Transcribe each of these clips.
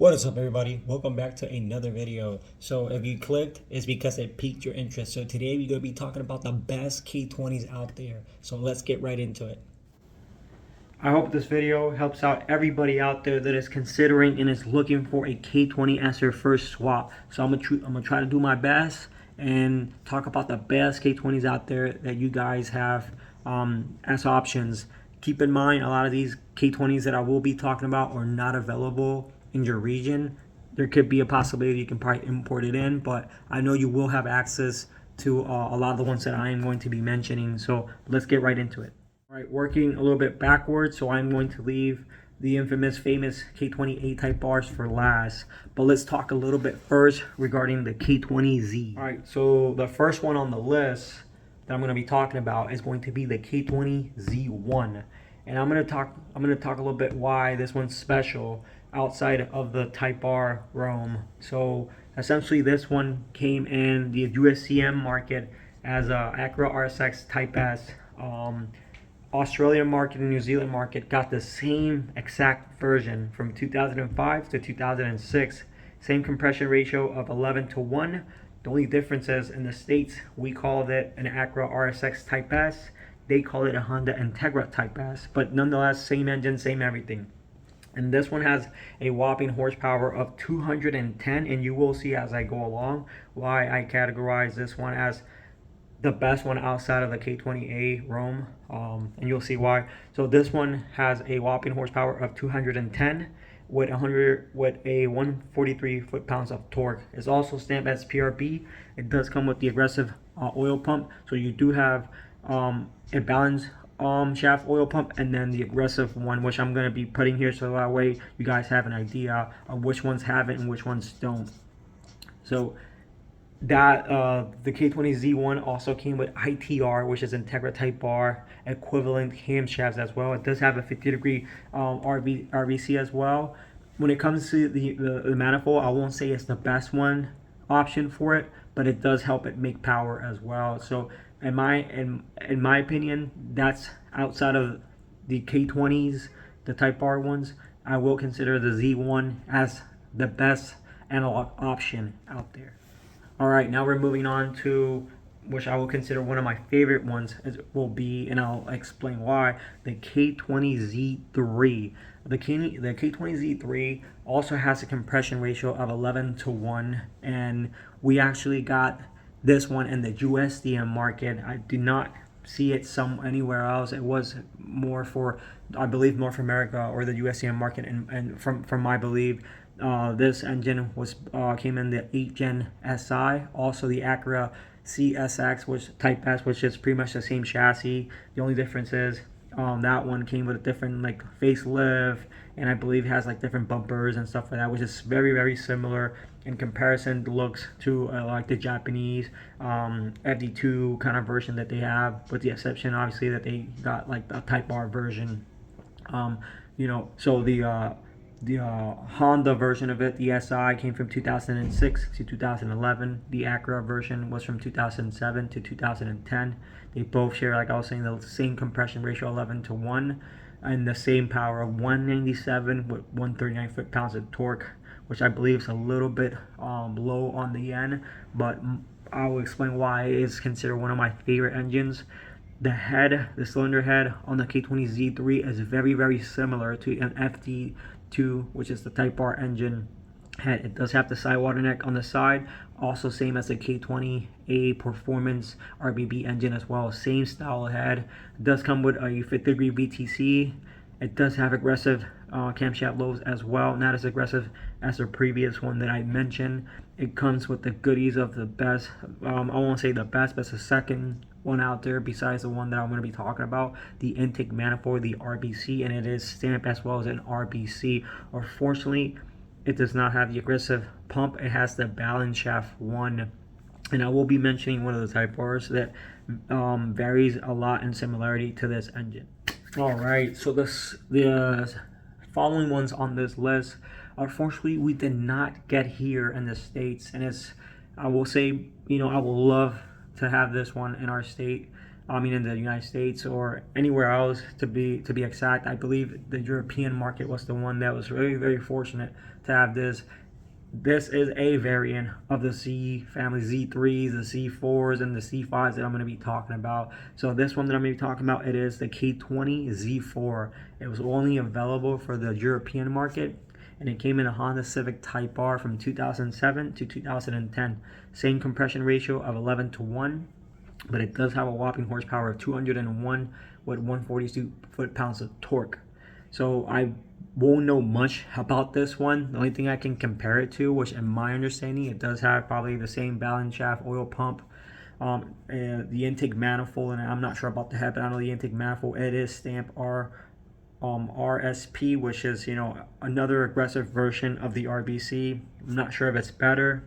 What is up, everybody? Welcome back to another video. So if you clicked, it's because it piqued your interest. So today we're going to be talking about the best K20s out there. So let's get right into it. I hope this video helps out everybody out there that is considering and is looking for a K20 as their first swap. So I'm gonna try to do my best and talk about the best K20s out there that you guys have as options. Keep in mind, a lot of these K20s that I will be talking about are not available in your region. There could be a possibility you can probably import it in, but I know you will have access to a lot of the ones that I am going to be mentioning. So let's get right into it. All right, working a little bit backwards, so I'm going to leave the infamous, famous K20 A-type bars for last. But let's talk a little bit first regarding the K20Z. All right, so the first one on the list that I'm going to be talking about is going to be the K20Z1, and I'm going to talk a little bit why this one's special outside of the Type R realm. So essentially, this one came in the USCM market as a Acura RSX Type S. Australian market and New Zealand market got the same exact version from 2005 to 2006. Same compression ratio of 11:1. The only difference is in the States, we called it an Acura RSX Type S. They call it a Honda Integra Type S. But nonetheless, same engine, same everything. And this one has a whopping horsepower of 210, and you will see as I go along why I categorize this one as the best one outside of the K20A Rome, and you'll see why. So this one has a whopping horsepower of 210 with a 143 foot-pounds of torque. It's also stamped as PRB. It does come with the aggressive oil pump, so you do have a balanced shaft oil pump and then the aggressive one, which I'm going to be putting here so that way you guys have an idea of which ones have it and which ones don't. So that the K20Z1 also came with ITR, which is Integra Type R equivalent camshafts as well. It does have a 50-degree RVC as well. When it comes to the manifold, I won't say it's the best one option for it, but it does help it make power as well. So in my opinion, that's outside of the K20s, the Type R ones. I will consider the Z1 as the best analog option out there. All right, now we're moving on to which I will consider one of my favorite ones will be, and I'll explain why, the K20Z3. The K20Z3 also has a compression ratio of 11:1, and we actually got this one in the USDM market. I do not see it anywhere else. It was more for, I believe, North America or the USDM market, and from my belief, this engine was came in the 8th Gen SI, also the Acura CSX, which Type S, which is pretty much the same chassis. The only difference is that one came with a different like facelift, and I believe has like different bumpers and stuff like that, which is very similar in comparison looks to like the Japanese FD2 kind of version that they have, with the exception obviously that they got like the Type R version. So the Honda version of it, the SI, came from 2006 to 2011. The Acura version was from 2007 to 2010. They both share, like I was saying, the same compression ratio, 11:1, and the same power of 197 with 139 foot-pounds of torque, which I believe is a little bit low on the end, but I will explain why it is considered one of my favorite engines. The cylinder head on the K20Z3 is very similar to an FD2, which is the Type R engine head. It does have the side water neck on the side, also same as the K20A Performance RBB engine as well. Same style head. It does come with a 50-degree VTC. It does have aggressive camshaft lobes as well, not as aggressive as the previous one that I mentioned. It comes with the goodies of the best, I won't say the best, but it's the second one out there besides the one that I'm going to be talking about, the intake manifold, the RBC, and it is stamped as well as an RBC. Unfortunately, it does not have the aggressive pump. It has the balance shaft one, and I will be mentioning one of the Type Rs that varies a lot in similarity to this engine. All right, so the following ones on this list, unfortunately, we did not get here in the States, and I will say, I would love to have this one in our state. I mean, in the United States or anywhere else to be exact. I believe the European market was the one that was very, very fortunate to have this. This is a variant of the Z family, Z3s, the Z4s, and the C5s that I'm going to be talking about. So this one that I'm going to be talking about, it is the K20 Z4. It was only available for the European market, and it came in a Honda Civic Type R from 2007 to 2010. Same compression ratio of 11:1, but it does have a whopping horsepower of 201 with 142 foot-pounds of torque. So I won't know much about this one. The only thing I can compare it to, which in my understanding, it does have probably the same balance shaft, oil pump, the intake manifold, and I'm not sure about the head, but I know the intake manifold, it is stamped RSP, which is, you know, another aggressive version of the RBC. I'm not sure if it's better.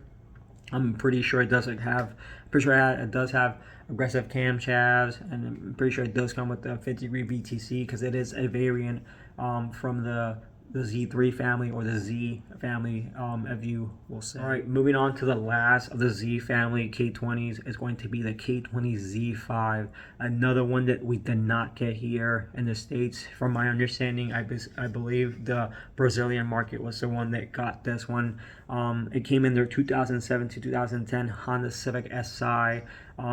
I'm pretty sure it does have aggressive camshafts, and I'm pretty sure it does come with the 50-degree VTC because it is a variant from the Z3 family, or the Z family, if you will say. All right, moving on to the last of the Z family K20s is going to be the K20 Z5, another one that we did not get here in the States. From my understanding, I believe the Brazilian market was the one that got this one. It came in their 2007 to 2010 Honda Civic Si.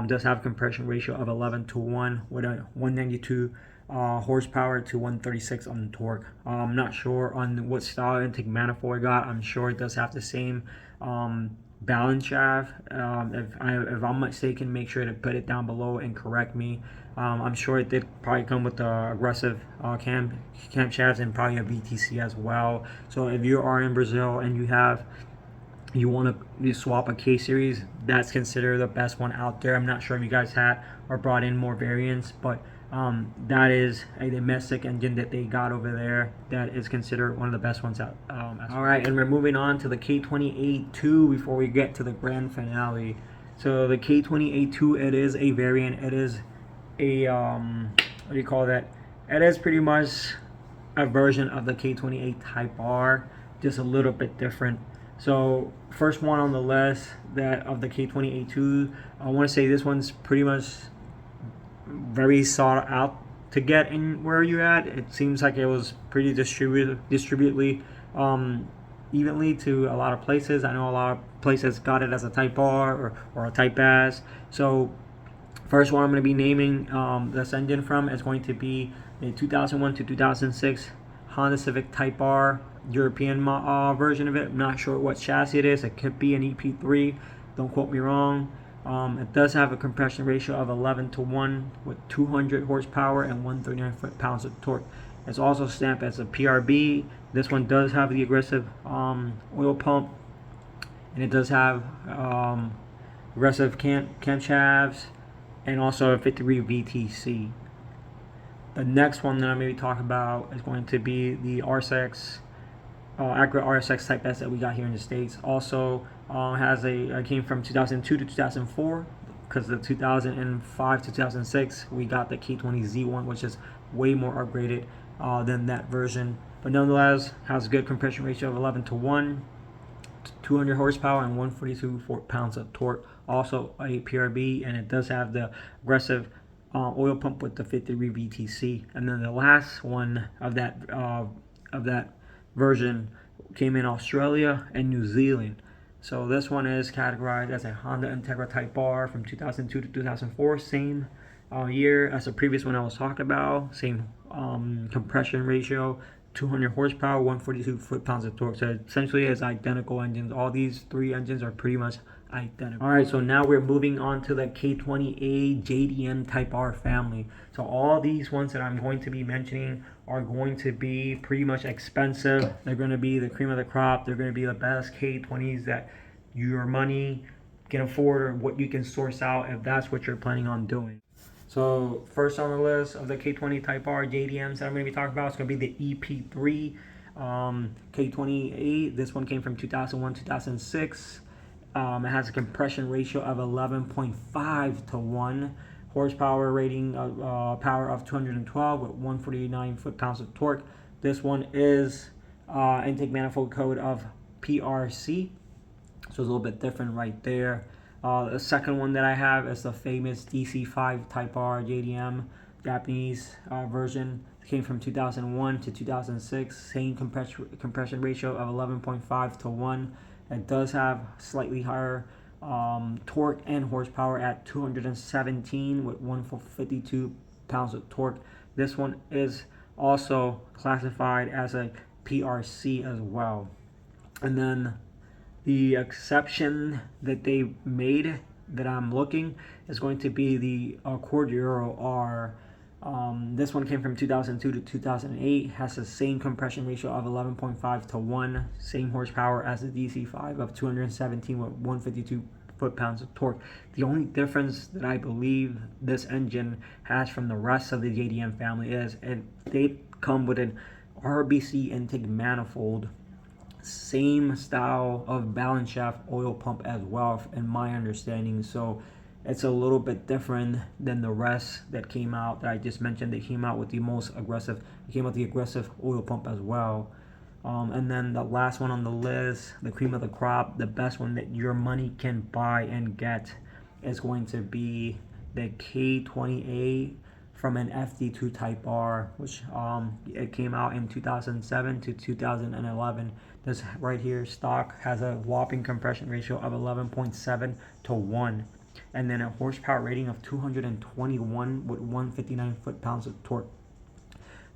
Does have a compression ratio of 11:1 with a 192 horsepower to 136 on the torque. I'm not sure on what style intake manifold I got. I'm sure it does have the same balance shaft. If I'm mistaken, make sure to put it down below and correct me. I'm sure it did probably come with the aggressive camshafts and probably a VTC as well. So if you are in Brazil and you want to swap a K series, that's considered the best one out there. I'm not sure if you guys had or brought in more variants, but that is a domestic engine that they got over there that is considered one of the best ones out. All right, and we're moving on to the K20A2 before we get to the grand finale. So the K20A2, it is a variant. It is a what do you call that? It is pretty much a version of the K20A Type R, just a little bit different. So first one on the list, that of the K20A2, I want to say this one's pretty much very sought out to get in where you're at. It seems like it was pretty distributedly evenly to a lot of places. I know a lot of places got it as a Type R or a Type S. So first one I'm going to be naming this engine from is going to be a 2001 to 2006 Honda Civic Type R European version of it. I'm not sure what chassis it is. It could be an EP3. Don't quote me wrong. It does have a compression ratio of 11:1 with 200 horsepower and 139 foot-pounds of torque. It's also stamped as a PRB. This one does have the aggressive oil pump, and it does have aggressive camshafts and also a 50-degree VTC. The next one that I'm going to be talking about is going to be the RSX, Acura RSX Type S that we got here in the States. Also came from 2002 to 2004, because the 2005 to 2006 we got the K20 Z1, which is way more upgraded than that version, but nonetheless has a good compression ratio of 11:1, 200 horsepower and 142 foot-pounds of torque. Also a PRB, and it does have the aggressive oil pump with the 50-degree VTC. And then the last one of that version came in Australia and New Zealand. So this one is categorized as a Honda Integra Type R from 2002 to 2004, same year as the previous one I was talking about, same compression ratio, 200 horsepower, 142 foot-pounds of torque. So essentially it's identical engines. All these three engines are pretty much identical. All right, so now we're moving on to the K20A JDM Type R family. So all these ones that I'm going to be mentioning are going to be pretty much expensive. They're going to be the cream of the crop. They're going to be the best K20s that your money can afford, or what you can source out if that's what you're planning on doing. So first on the list of the K20 Type R JDMs that I'm going to be talking about is going to be the EP3 K20A. This one came from 2001 2006. It has a compression ratio of 11.5 to 1, horsepower rating of power of 212 with 149 foot-pounds of torque. This one is intake manifold code of PRC, so it's a little bit different right there. The second one that I have is the famous DC5 Type R JDM Japanese version. It came from 2001 to 2006. Same compression ratio of 11.5 to 1. It does have slightly higher torque and horsepower at 217 with 152 pounds of torque. This one is also classified as a PRC as well. And then the exception that they made that I'm looking is going to be the Corduro R. This one came from 2002 to 2008, has the same compression ratio of 11.5 to 1, same horsepower as the DC5 of 217 with 152 foot-pounds of torque. The only difference that I believe this engine has from the rest of the JDM family is they come with an RBC intake manifold, same style of balance shaft oil pump as well, in my understanding. So it's a little bit different than the rest that came out that I just mentioned. They came out with the most aggressive, they came out with the aggressive oil pump as well. And then the last one on the list, the cream of the crop, the best one that your money can buy and get, is going to be the K20A from an FD2 Type R, which it came out in 2007 to 2011. This right here, stock, has a whopping compression ratio of 11.7 to 1, and then a horsepower rating of 221 with 159 foot-pounds of torque.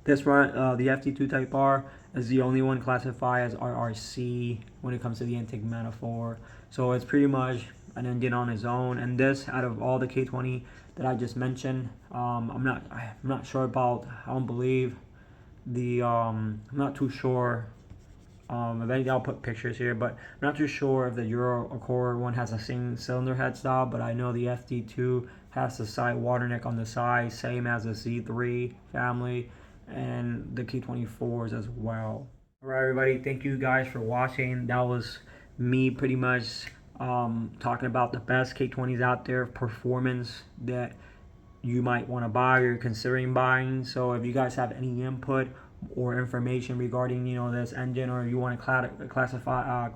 This run, the FD2 Type R, is the only one classified as RRC when it comes to the intake manifold. So it's pretty much an engine on its own. And this, out of all the K20 that I just mentioned, I'm not sure about. I don't believe the I'm not too sure. Eventually I'll put pictures here, but I'm not too sure if the Euro Accord one has the same cylinder head style. But I know the FD2 has the side water neck on the side, same as the C3 family, and the K24s as well. Alright everybody, thank you guys for watching. That was me pretty much talking about the best K20s out there, performance that you might want to buy or you're considering buying. So if you guys have any input or information regarding this engine, or you want to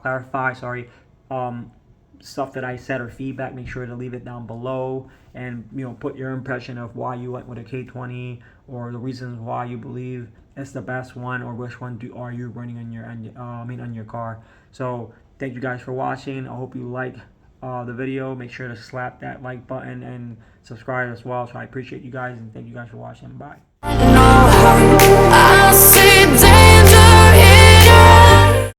clarify stuff that I said or feedback, make sure to leave it down below, and put your impression of why you went with a K20, or the reasons why you believe it's the best one, or which one are you running on your engine, on your car. So thank you guys for watching. I hope you like the video. Make sure to slap that like button and subscribe as well. So I appreciate you guys, and thank you guys for watching. Bye.